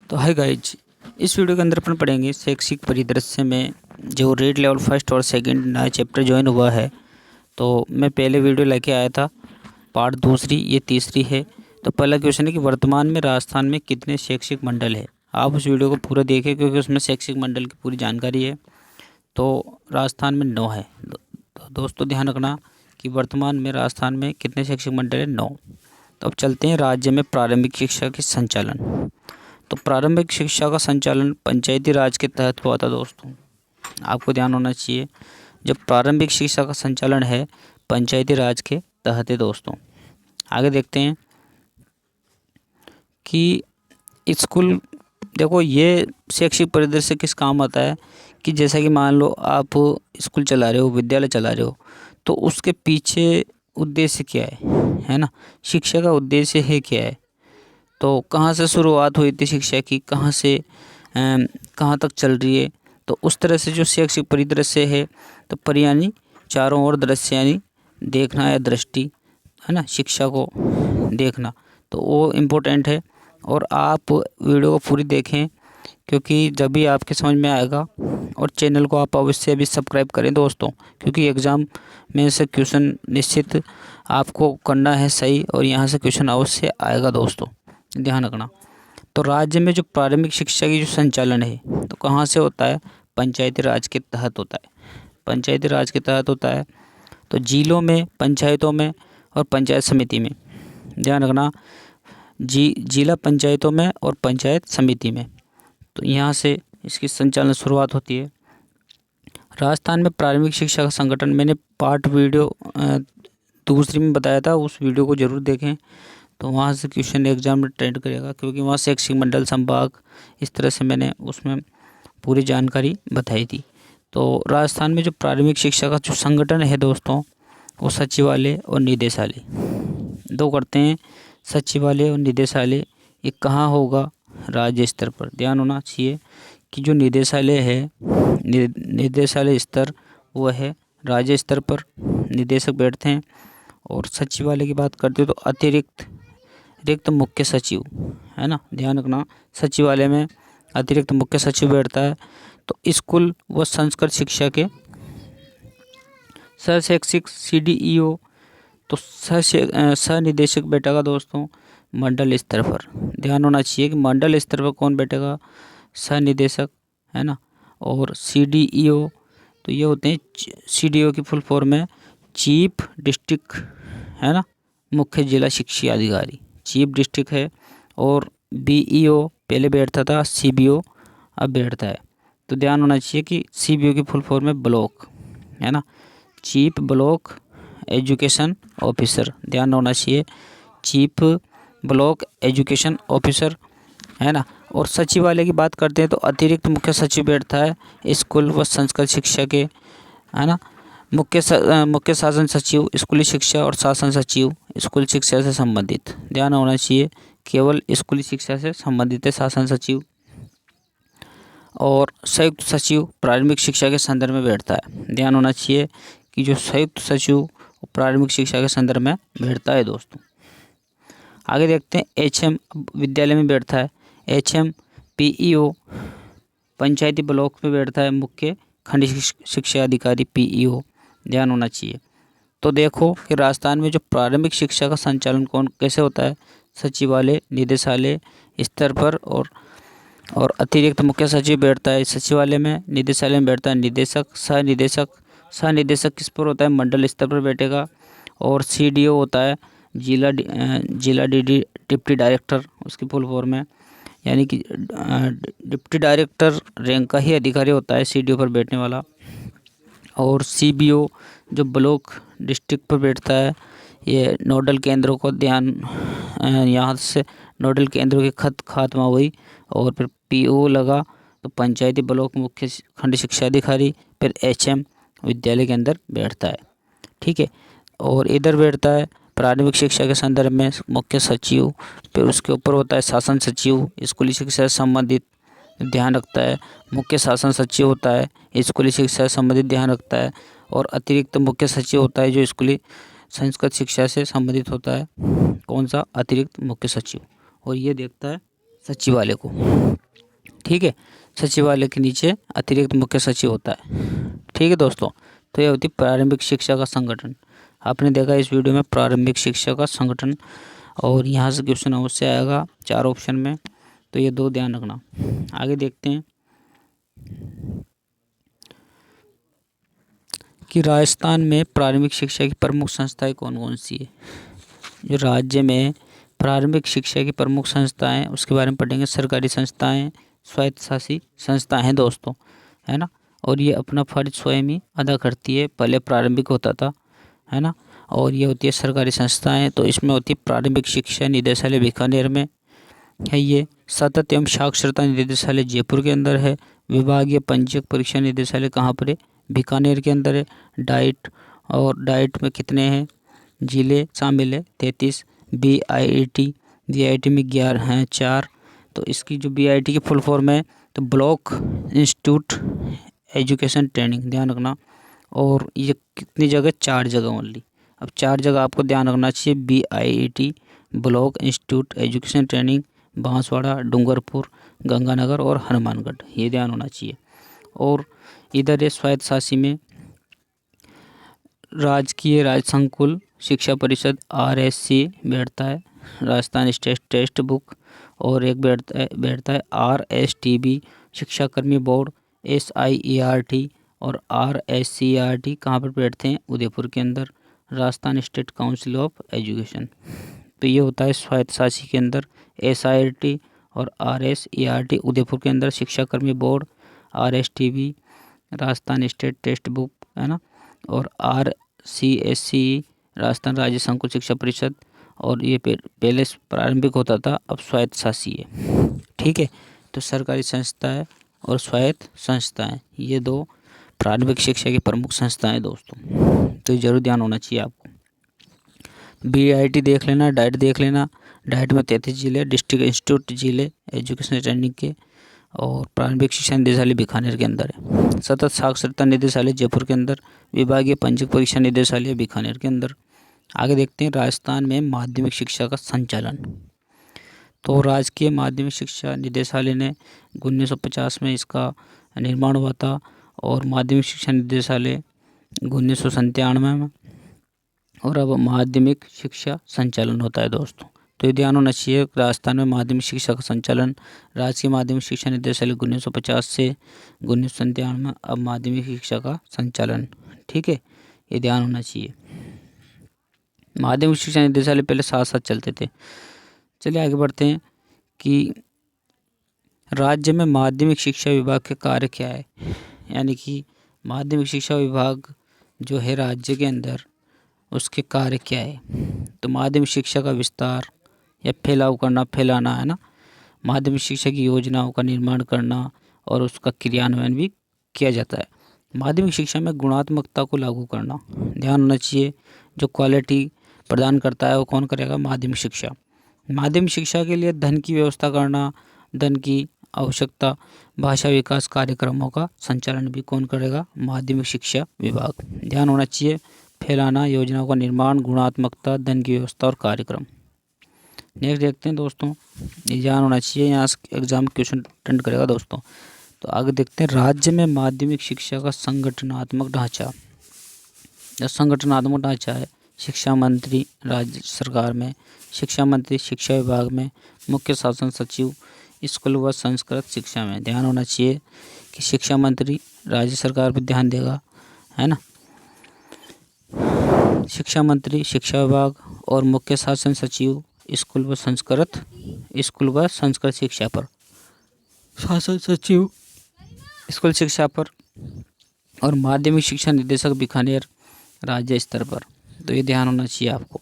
तो hi guys, इस video के अंदर अपन पढ़ेंगे शैक्षिक परिदृश्य में जो रीड लेवल फर्स्ट और सेकंड नया चैप्टर ज्वाइन हुआ है। तो मैं पहले वीडियो लेके आया था, पार्ट दूसरी, ये तीसरी है। तो पहला क्वेश्चन है कि वर्तमान में राजस्थान में कितने शैक्षिक मंडल है। आप उस वीडियो को पूरा देखें क्योंकि उसमें शैक्षिक मंडल की पूरी जानकारी है। तो राजस्थान में 9 है। तो दोस्तों ध्यान रखना कि वर्तमान में राजस्थान में कितने शैक्षिक मंडल है, 9। तो अब चलते हैं राज्य में प्रारंभिक शिक्षा के संचालन। तो प्रारंभिक शिक्षा का संचालन पंचायती राज के तहत हुआ था। दोस्तों आपको ध्यान होना चाहिए, जब प्रारंभिक शिक्षा का संचालन है पंचायती राज के तहत है। दोस्तों आगे देखते हैं कि स्कूल, देखो ये शैक्षिक परिदृश्य किस काम आता है कि जैसा कि मान लो आप स्कूल चला रहे हो, विद्यालय चला रहे हो, तो उसके पीछे उद्देश्य क्या है ना। शिक्षा का उद्देश्य है क्या है, तो कहाँ से शुरुआत हुई थी शिक्षा की, कहाँ से कहाँ तक चल रही है। तो उस तरह से जो शैक्षिक परिदृश्य है, तो पर यानी चारों ओर दृश्य यानी देखना या दृष्टि है ना, शिक्षा को देखना, तो वो इम्पोर्टेंट है। और आप वीडियो को पूरी देखें क्योंकि जब भी आपके समझ में आएगा। और चैनल को आप अवश्य भी सब्सक्राइब करें दोस्तों, क्योंकि एग्ज़ाम में से क्वेश्चन निश्चित आपको करना है सही, और यहाँ से क्वेश्चन अवश्य आएगा दोस्तों, ध्यान रखना। तो राज्य में जो प्रारंभिक शिक्षा की जो संचालन है, तो कहाँ से होता है, पंचायती राज के तहत होता है। पंचायती राज के तहत होता है। तो जिलों में, पंचायतों में और पंचायत समिति में, ध्यान रखना, जिला पंचायतों में और पंचायत समिति में, तो यहाँ से इसकी संचालन शुरुआत होती है। राजस्थान में प्रारंभिक शिक्षा का संगठन मैंने पार्ट वीडियो दूसरी में बताया था, उस वीडियो को ज़रूर देखें। तो वहाँ से क्वेश्चन एग्जाम में ट्रेंड करेगा, क्योंकि वहाँ शैक्षिक मंडल, संभाग, इस तरह से मैंने उसमें पूरी जानकारी बताई थी। तो राजस्थान में जो प्रारंभिक शिक्षा का जो संगठन है दोस्तों, वो सचिवालय और निदेशालय दो करते हैं। सचिवालय और निदेशालय ये कहाँ होगा, राज्य स्तर पर। ध्यान होना चाहिए कि जो निदेशालय है, निदेशालय स्तर वो है राज्य स्तर पर, निदेशक बैठते हैं। और सचिवालय की बात करते हो तो अतिरिक्त मुख्य सचिव है ना, ध्यान रखना, सचिवालय में अतिरिक्त मुख्य सचिव बैठता है। तो स्कूल व संस्कृत शिक्षा के सहशैक्षिक CDEO, तो सह-निदेशक बैठेगा दोस्तों मंडल स्तर पर। ध्यान होना चाहिए कि मंडल स्तर पर कौन बैठेगा, सह-निदेशक है ना। और CDEO, तो ये होते हैं, CDEO की फुल फॉर्म है चीफ डिस्ट्रिक्ट है ना, मुख्य जिला शिक्षा अधिकारी, चीफ डिस्ट्रिक्ट है। और BEO पहले बैठता था, CBO अब बैठता है। तो ध्यान होना चाहिए कि CBO की फुल फॉर्म है ब्लॉक है ना, चीफ ब्लॉक एजुकेशन ऑफिसर। ध्यान होना चाहिए, चीफ ब्लॉक एजुकेशन ऑफिसर है ना। और सचिवालय की बात करते हैं तो अतिरिक्त मुख्य सचिव बैठता है स्कूल व संस्कृत शिक्षा के है ना। मुख्य शासन सचिव स्कूली शिक्षा और शासन सचिव स्कूल शिक्षा से संबंधित। ध्यान होना चाहिए केवल स्कूली शिक्षा से संबंधित है शासन सचिव। और संयुक्त सचिव प्रारंभिक शिक्षा के संदर्भ में बैठता है। ध्यान होना चाहिए कि जो संयुक्त सचिव प्रारंभिक शिक्षा के संदर्भ में बैठता है दोस्तों। आगे देखते हैं HM विद्यालय में बैठता है, HM PEO पंचायती ब्लॉक में बैठता है मुख्य खंड शिक्षा अधिकारी PEO। ध्यान होना चाहिए। तो देखो कि राजस्थान में जो प्रारंभिक शिक्षा का संचालन कौन कैसे होता है, सचिवालय निदेशालय स्तर पर, और अतिरिक्त मुख्य सचिव बैठता है सचिवालय में, निदेशालय में बैठता है निदेशक, सह-निदेशक किस पर होता है, मंडल स्तर पर बैठेगा। और CDO होता है जिला डिप्टी डायरेक्टर, उसकी फुल फॉर्म है, यानी कि डिप्टी डायरेक्टर रैंक का ही अधिकारी होता है CDO पर बैठने वाला। और CBO जो ब्लॉक डिस्ट्रिक्ट पर बैठता है, ये नोडल केंद्रों को यहाँ से नोडल केंद्रों की खात्मा हुई। और फिर PO लगा तो पंचायती ब्लॉक मुख्य खंड शिक्षा अधिकारी, फिर HM विद्यालय के अंदर बैठता है, ठीक है। और इधर बैठता है प्रारंभिक शिक्षा के संदर्भ में मुख्य सचिव, फिर उसके ऊपर होता है शासन सचिव स्कूली शिक्षा से संबंधित, ध्यान रखता है। मुख्य शासन सचिव होता है स्कूली शिक्षा से संबंधित, ध्यान रखता है। और अतिरिक्त मुख्य सचिव होता है जो स्कूली संस्कृत शिक्षा से संबंधित होता है, कौन सा, अतिरिक्त मुख्य सचिव। और ये देखता है सचिवालय को। ठीक है, सचिवालय के नीचे अतिरिक्त मुख्य सचिव होता है। ठीक है दोस्तों, तो यह होती है प्रारंभिक शिक्षा का संगठन। आपने देखा इस वीडियो में प्रारंभिक शिक्षा का संगठन, और यहाँ से क्वेश्चन अवश्य आएगा 4 ऑप्शन में, तो ये 2 ध्यान रखना। आगे देखते हैं कि राजस्थान में प्रारंभिक शिक्षा की प्रमुख संस्थाएं कौन कौन सी है। जो राज्य में प्रारंभिक शिक्षा की प्रमुख संस्थाएं, उसके बारे में पढ़ेंगे। सरकारी संस्थाएं, स्वायत्तशासी संस्थाएं हैं दोस्तों, है ना, और ये अपना फर्ज स्वयं ही अदा करती है। पहले प्रारंभिक होता था, है ना, और ये होती है सरकारी संस्थाएं। तो इसमें होती है प्रारंभिक शिक्षा निदेशालय बीकानेर में है, ये सतत एवं साक्षरता निदेशालय जयपुर के अंदर है। विभागीय पंजीयक परीक्षा निदेशालय कहाँ पर है, बीकानेर के अंदर है। डाइट, और डाइट में कितने हैं जिले शामिल है, 33। बीआईटी में 11 हैं, 4। तो इसकी जो बीआईटी की फुल फॉर्म है तो ब्लॉक इंस्टीट्यूट एजुकेशन ट्रेनिंग, ध्यान रखना। और ये कितनी जगह, 4 जगह ओनली। अब 4 जगह आपको ध्यान रखना चाहिए। BIT block institute education training Banswara, Dungarpur, Ganganagar और हनुमानगढ़, ये ध्यान होना चाहिए। और इधर है स्वायत्तशासी में राजकीय राज्य संकुल शिक्षा परिषद आरएससी बैठता है, राजस्थान स्टेट टेक्स्ट बुक। और एक बैठता है आरएसटीबी शिक्षाकर्मी बोर्ड, एसआईईआरटी और आरएससीईआरटी कहाँ पर बैठते हैं, उदयपुर के अंदर, Rajasthan state council of education. तो ये होता है स्वायत्तशासी के अंदर एसआईआरटी और आरएसईआरटी उदयपुर के अंदर, शिक्षाकर्मी board RSTB Rajasthan State Text Book, है ना, और आरसीएससी राजस्थान राज्य संकुल शिक्षा परिषद। और ये पहले प्रारंभिक होता था, अब स्वायत्तशासी है। ठीक है, तो सरकारी संस्थाएं और स्वायत्त संस्थाएं, ये 2 प्रारंभिक शिक्षा की प्रमुख संस्थाएं दोस्तों, तो ये जरूर ध्यान होना चाहिए आपको। बीआईटी देख लेना, डाइट देख लेना। डाइट में 33 जिले, डिस्ट्रिक्ट इंस्टीट्यूट जिले एजुकेशन ट्रेनिंग के, और प्रारंभिक शिक्षा निदेशालय बीकानेर के अंदर है। सतत साक्षरता निदेशालय जयपुर के अंदर, विभागीय पंजीयक परीक्षा निदेशालय बीकानेर के अंदर। आगे देखते हैं राजस्थान में माध्यमिक शिक्षा का संचालन। तो राजकीय माध्यमिक शिक्षा निदेशालय ने 1950 में इसका निर्माण हुआ था, और माध्यमिक शिक्षा निदेशालय 1997 में, और अब माध्यमिक शिक्षा संचालन होता है दोस्तों। तो ये ध्यान होना चाहिए, राजस्थान में माध्यमिक शिक्षा का संचालन राजकीय माध्यमिक शिक्षा निदेशालय 1950 से 1997 में, अब माध्यमिक शिक्षा का संचालन। ठीक है, ये ध्यान होना चाहिए। माध्यमिक शिक्षा निदेशालय पहले साथ साथ चलते थे। चलिए आगे बढ़ते हैं कि राज्य में माध्यमिक शिक्षा विभाग के कार्य क्या है, यानी कि माध्यमिक शिक्षा विभाग जो है राज्य के अंदर, उसके कार्य क्या है। तो माध्यमिक शिक्षा का विस्तार या फैलाना, है ना, माध्यमिक शिक्षा की योजनाओं का निर्माण करना और उसका क्रियान्वयन भी किया जाता है। माध्यमिक शिक्षा में गुणात्मकता को लागू करना, ध्यान होना चाहिए। जो क्वालिटी प्रदान करता है वो कौन करेगा, माध्यमिक शिक्षा। माध्यमिक शिक्षा के लिए धन की व्यवस्था करना, धन की आवश्यकता, भाषा विकास कार्यक्रमों का संचालन भी कौन करेगा, माध्यमिक शिक्षा विभाग। ध्यान होना चाहिए, फैलाना, योजनाओं का निर्माण, गुणात्मकता, धन की व्यवस्था और कार्यक्रम। नेक्स्ट देखते हैं दोस्तों, ये ध्यान होना चाहिए, यहाँ एग्जाम क्वेश्चन अटेंड करेगा दोस्तों। तो आगे देखते हैं राज्य में माध्यमिक शिक्षा का संगठनात्मक ढांचा। जो संगठनात्मक ढांचा है, शिक्षा मंत्री राज्य सरकार में, शिक्षा मंत्री शिक्षा विभाग में, मुख्य शासन सचिव स्कूल व संस्कृत शिक्षा में। ध्यान होना चाहिए कि शिक्षा मंत्री राज्य सरकार पर ध्यान देगा, है ना, शिक्षा मंत्री शिक्षा विभाग, और मुख्य शासन सचिव स्कूल व संस्कृत शिक्षा पर, शासन सचिव स्कूल शिक्षा पर, और माध्यमिक शिक्षा निदेशक बीकानेर राज्य स्तर पर। तो ये ध्यान होना चाहिए आपको।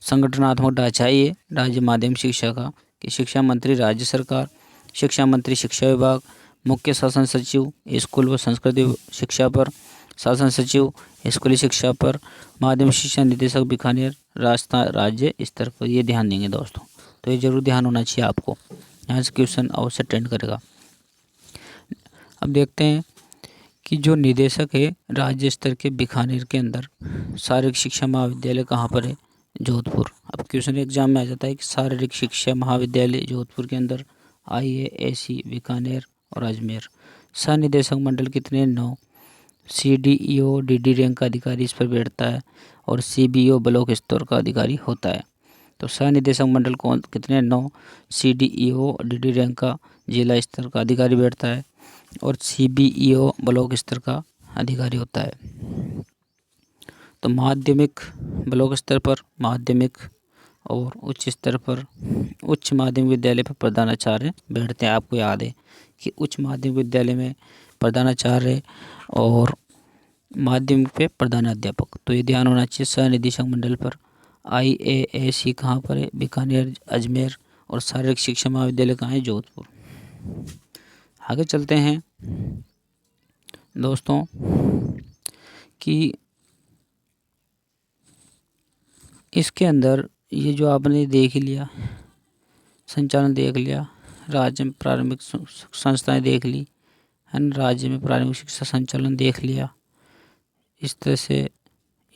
संगठनात्मक ढांचा ये राज्य माध्यमिक शिक्षा का कि शिक्षा मंत्री राज्य सरकार, शिक्षा मंत्री शिक्षा विभाग, मुख्य शासन सचिव स्कूल व संस्कृत शिक्षा पर, शासन सचिव स्कूली शिक्षा पर, माध्यमिक शिक्षा निदेशक बीकानेर राजस्थान राज्य स्तर पर। ये ध्यान देंगे दोस्तों, तो ये जरूर ध्यान होना चाहिए आपको, यहाँ से क्वेश्चन अवश्य अटेंड करेगा। अब देखते हैं कि जो निदेशक है राज्य स्तर के बीकानेर के अंदर, शारीरिक शिक्षा महाविद्यालय कहाँ पर है, जोधपुर। अब क्वेश्चन एग्जाम में आ जाता है कि शारीरिक शिक्षा महाविद्यालय जोधपुर के अंदर IAAC बीकानेर और अजमेर। सह निदेशक मंडल कितने? 9। CDEO DD रैंक का अधिकारी इस पर बैठता है और CBO ब्लॉक स्तर का अधिकारी होता है। तो सह निदेशक मंडल कौन कितने? 9। CDEO DD रैंक का जिला स्तर का अधिकारी बैठता है और CBEO ब्लॉक स्तर का अधिकारी होता है। तो माध्यमिक ब्लॉक स्तर पर माध्यमिक और उच्च स्तर पर उच्च माध्यमिक विद्यालय पर प्रधानाचार्य बैठते हैं। आपको याद है कि उच्च माध्यमिक विद्यालय में प्रधानाचार्य और माध्यमिक पे प्रधानाध्यापक। तो ये ध्यान होना चाहिए सह निदेशक मंडल पर। IAAC कहाँ पर है? बीकानेर, अजमेर और शारीरिक शिक्षा महाविद्यालय कहाँ है? जोधपुर। आगे चलते हैं दोस्तों कि इसके अंदर ये जो आपने देख लिया, संचालन देख लिया, राज्य में प्रारंभिक संस्थाएं देख ली है ना, राज्य में प्रारंभिक शिक्षा संचालन देख लिया। इस तरह से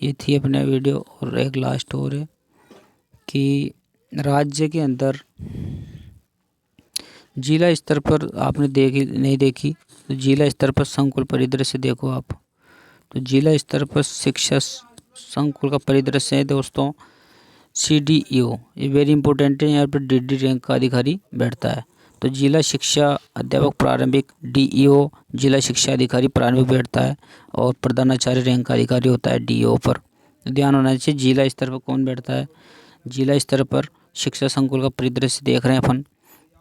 ये थी अपना वीडियो। और एक लास्ट और है कि राज्य के अंदर जिला स्तर पर आपने नहीं देखी तो जिला स्तर पर संकुल परिदृश्य देखो आप। तो जिला स्तर पर शिक्षा संकुल का परिदृश्य है दोस्तों। CDEO ये वेरी इंपॉर्टेंट है, यहाँ पर DD रैंक का अधिकारी बैठता है। तो जिला शिक्षा अध्यापक प्रारंभिक DEO जिला शिक्षा अधिकारी प्रारंभिक बैठता है और प्रधानाचार्य रैंक का अधिकारी होता है DEO पर। ध्यान होना चाहिए जिला स्तर पर कौन बैठता है? जिला स्तर पर शिक्षा संकुल का परिदृश्य देख रहे हैं अपन।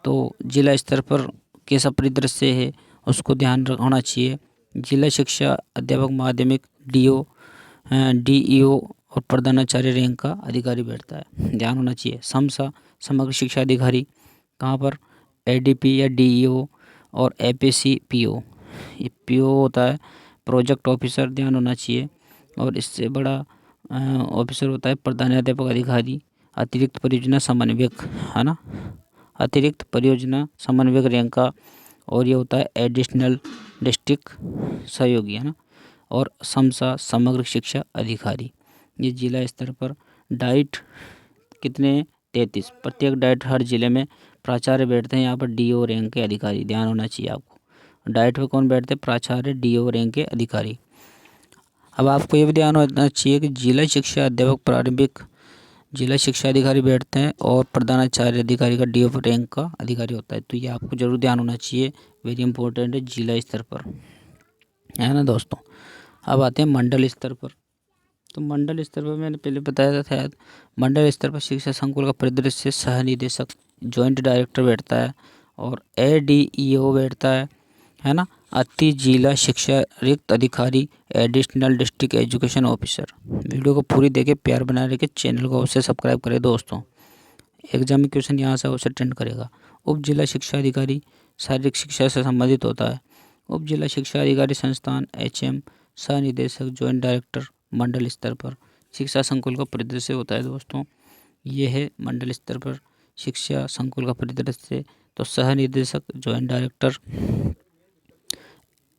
तो जिला स्तर पर कैसा परिदृश्य है उसको ध्यान रखना चाहिए। जिला शिक्षा अध्यापक माध्यमिक DEO और प्रधानाचार्य रैंक का अधिकारी बैठता है, ध्यान होना चाहिए। समग्र शिक्षा अधिकारी कहाँ पर? ADP या DEO और APC PO। ये PO होता है प्रोजेक्ट ऑफिसर, ध्यान होना चाहिए। और इससे बड़ा ऑफिसर होता है प्रधानाध्यापक अधिकारी, अतिरिक्त परियोजना समन्वयक है ना, अतिरिक्त परियोजना समन्वयक रैंक का। और ये होता है एडिशनल डिस्ट्रिक्ट सहयोगी है ना। और समग्र शिक्षा अधिकारी। ये जिला स्तर पर डाइट कितने? 33। प्रत्येक डाइट हर जिले में प्राचार्य बैठते हैं, यहाँ पर DO रैंक के अधिकारी, ध्यान होना चाहिए आपको। डाइट पे कौन बैठते हैं? प्राचार्य DO रैंक के अधिकारी। अब आपको ये भी ध्यान होना चाहिए कि जिला शिक्षा अध्यापक प्रारंभिक जिला शिक्षा अधिकारी बैठते हैं और प्रधानाचार्य अधिकारी का DO रैंक का अधिकारी होता है। तो ये आपको जरूर ध्यान होना चाहिए, वेरी इंपॉर्टेंट है जिला स्तर पर है ना दोस्तों। अब आते हैं मंडल स्तर पर। तो मंडल स्तर पर मैंने पहले बताया था, मंडल स्तर पर शिक्षा संकुल का परिदृश्य सह निदेशक जॉइंट डायरेक्टर बैठता है और ADEO बैठता है ना। अति जिला शिक्षा रिक्त अधिकारी additional district education officer. Video को पूरी देखे, प्यार बनाए रखे, चैनल को अवश्य सब्सक्राइब करें दोस्तों। एग्जाम में क्वेश्चन यहाँ से अवश्य अटेंड करेगा। उप जिला शिक्षा अधिकारी शारीरिक शिक्षा से संबंधित होता है। उप जिला शिक्षा अधिकारी संस्थान HM सह निदेशक जॉइंट डायरेक्टर मंडल स्तर पर शिक्षा संकुल का परिदृश्य होता है दोस्तों। ये है मंडल स्तर पर शिक्षा संकुल का परिदृश्य। तो सह निदेशक जॉइंट डायरेक्टर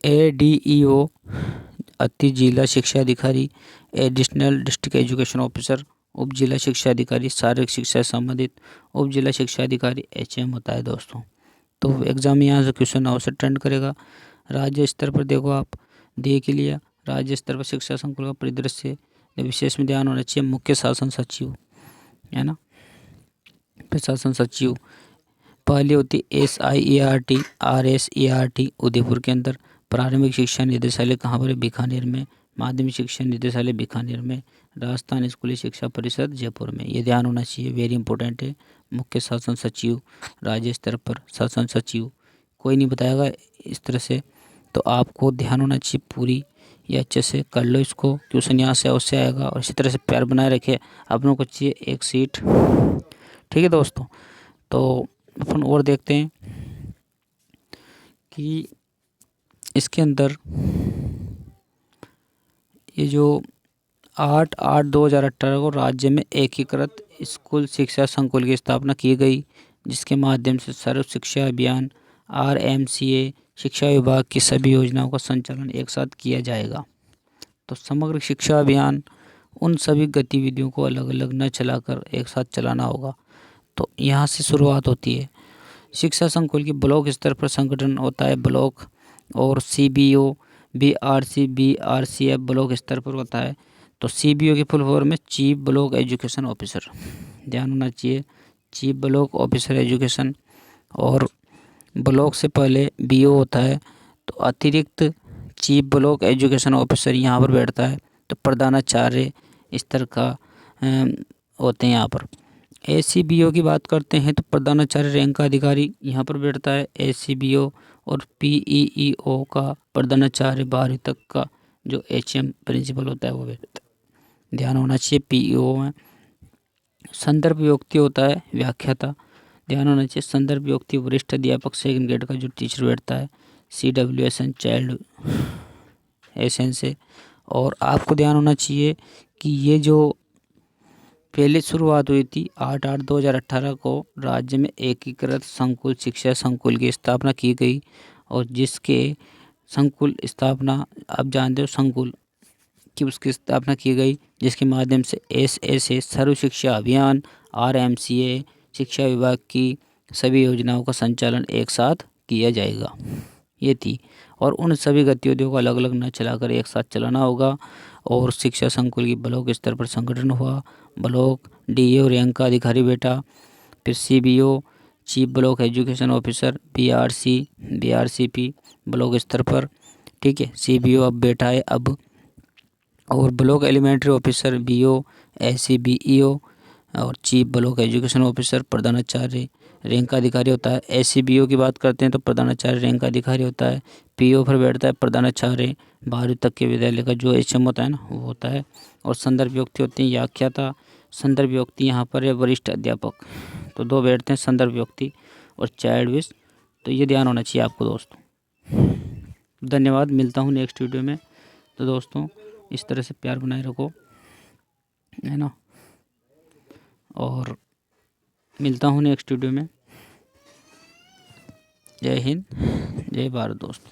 ADEO अति जिला शिक्षा अधिकारी एडिशनल डिस्ट्रिक्ट एजुकेशन ऑफिसर। उप जिला शिक्षा अधिकारी शारीरिक शिक्षा से संबंधित उप जिला शिक्षा अधिकारी HM होता है दोस्तों। तो एग्जाम में यहाँ से क्वेश्चन अवश्य अटेंड करेगा। राज्य स्तर पर देखो आप, देख लिया राज्य स्तर पर शिक्षा संकुल का परिदृश्य। विशेष में ध्यान होना चाहिए मुख्य शासन सचिव है ना, प्रशासन सचिव। पहली होती SIERT RSERT उदयपुर के अंदर। प्रारंभिक शिक्षा निदेशालय कहाँ पर है? बीकानेर में। माध्यमिक शिक्षा निदेशालय बीकानेर में। राजस्थान स्कूली शिक्षा परिषद जयपुर में। ये ध्यान होना चाहिए, वेरी इंपॉर्टेंट है। मुख्य शासन सचिव राज्य स्तर पर, शासन सचिव कोई नहीं बताएगा इस तरह से, तो आपको ध्यान होना चाहिए पूरी। ये अच्छे से कर लो इसको, क्वेश्चन यहाँ से अवश्य आएगा। और इसी तरह से प्यार बनाए रखे, अपनों को चाहिए एक सीट, ठीक है दोस्तों। तो अपन और देखते हैं कि इसके अंदर ये जो 8/8/2018 को राज्य में एकीकृत स्कूल शिक्षा संकुल की स्थापना की गई, जिसके माध्यम से सर्व शिक्षा अभियान RMCA शिक्षा विभाग की सभी योजनाओं का संचालन एक साथ किया जाएगा। तो समग्र शिक्षा अभियान उन सभी गतिविधियों को अलग अलग न चलाकर एक साथ चलाना होगा। तो यहाँ से शुरुआत होती है। शिक्षा संकुल की ब्लॉक स्तर पर संगठन होता है ब्लॉक, और CBO BRCF ब्लॉक स्तर पर होता है। तो CBO की फुल फॉर्म है चीफ ब्लॉक एजुकेशन ऑफिसर, ध्यान होना चाहिए, चीफ ब्लॉक ऑफिसर एजुकेशन। और ब्लॉक से पहले BO होता है, तो अतिरिक्त चीफ ब्लॉक एजुकेशन ऑफिसर यहाँ पर बैठता है। तो प्रधानाचार्य स्तर का होते हैं यहाँ पर। ACBO की बात करते हैं तो प्रधानाचार्य रैंक का अधिकारी यहाँ पर बैठता है ACBO। और PEEO का प्रधानाचार्य 12वीं तक का जो HM प्रिंसिपल होता है वो बैठता है, ध्यान होना चाहिए PEO में। संदर्भ व्यक्ति होता है व्याख्याता, ध्यान होना चाहिए। संदर्भ व्यक्ति वरिष्ठ अध्यापक सेकंड ग्रेड का जो टीचर बैठता है CWSN चाइल्ड SN से। और आपको ध्यान होना चाहिए कि ये जो पहले शुरुआत हुई थी 8/8/2018 को राज्य में एकीकृत संकुल शिक्षा संकुल की स्थापना की गई, और जिसके संकुल स्थापना आप जानते हो संकुल की उसकी स्थापना की गई, जिसके माध्यम से SSA सर्व शिक्षा अभियान RMCA शिक्षा विभाग की सभी योजनाओं का संचालन एक साथ किया जाएगा, ये थी। और उन सभी गतिविधियों को अलग अलग न चलाकर एक साथ चलाना होगा। और शिक्षा संकुल की ब्लॉक स्तर पर संगठन हुआ, ब्लॉक DO रैंक का अधिकारी बैठा, फिर CBO chief block education officer BRCP block स्तर पर, ठीक है। CBO अब बैठा है अब। और block elementary officer BO ACBEO, और चीफ ब्लॉक एजुकेशन ऑफिसर प्रधानाचार्य रैंक का अधिकारी होता है। ACBO की बात करते हैं तो प्रधानाचार्य रैंक का अधिकारी होता है। PO पर बैठता है प्रधानाचार्य 12वीं तक के विद्यालय का जो HM होता है ना वो होता है। और संदर्भ व्यक्ति होते हैं व्याख्याता, संदर्भ व्यक्ति यहाँ पर है वरिष्ठ अध्यापक, तो दो बैठते हैं संदर्भ व्यक्ति और चाइल्ड विश। तो ये ध्यान होना चाहिए आपको दोस्तों। धन्यवाद, मिलता हूँ नेक्स्ट वीडियो में। तो दोस्तों इस तरह से प्यार बनाए रखो, है ना, और मिलता हूँ नेक्स्ट वीडियो में। जय हिंद, जय भारत दोस्तों।